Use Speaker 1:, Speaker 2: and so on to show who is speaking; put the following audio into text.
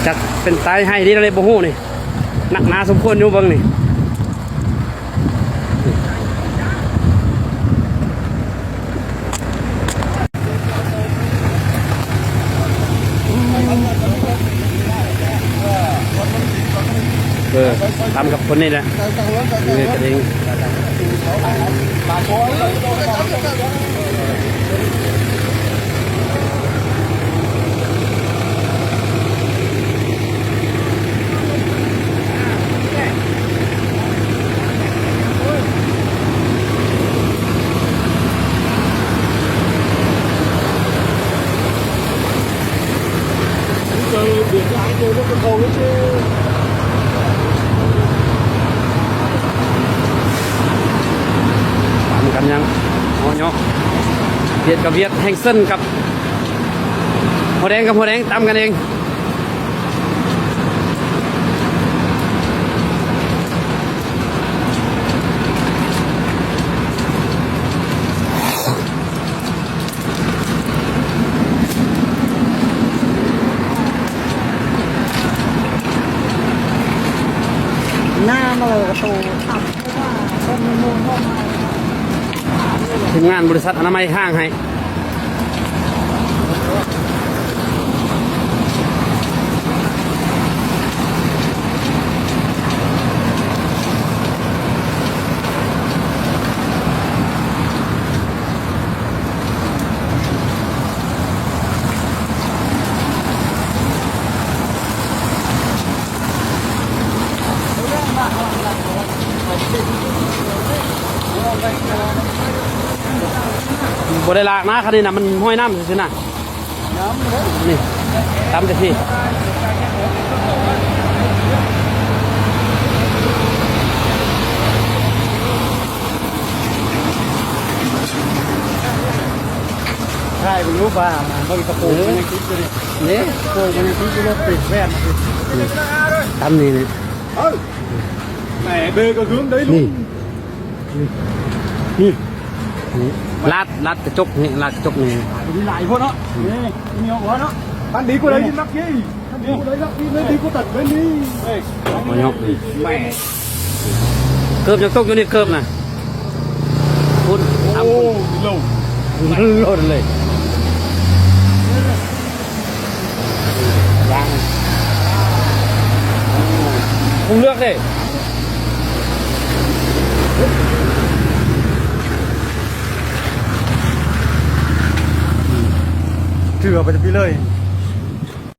Speaker 1: จัดเป็นตายให้ดีอะไรบ่ฮู้นี่หนักหนาสมควรอยู่เบิ่งนี่ทำกับคนนี้แหละนี่กระดิ่งกันยังโอ้ยเวียดกับเวียดแห้งเส้นกับหัวแดงกับหัวแดงตามกันเอง
Speaker 2: หน้ามันเลยกระตูทำเพราะว่าต้นมูลเข้ามา
Speaker 1: ทีมงานบริษัทอนามัยห้างให้บริลากนะคันนี้นะมันห้อยน้ำสินะนี่ตามแต่พี่
Speaker 2: ใช่เป็นรูปบ้าบริกระโปรงในคลิปเลยเนี่ยโปรงในคลิปก็ติดแว่น
Speaker 1: ตามนี่นี่
Speaker 2: แหมเบอร์ก็คืนได้ลุง
Speaker 1: นี่ลัดกระจกนี่ลัดกระจกนี่
Speaker 2: มีหลายคนเนาะนี่มีหัวเนาะท่านดีกว่าเลยยินนักยี่ท่านดีกว่าเลยนักยี่เลยดีกว่าตัดเลยนี่
Speaker 1: มายกแหมเกิบยังตกอยู่นี่เกิบนะพูดโอ้โหลดเลยยางคุณเลือกดิ
Speaker 2: เถื่อไปจะพี่เลย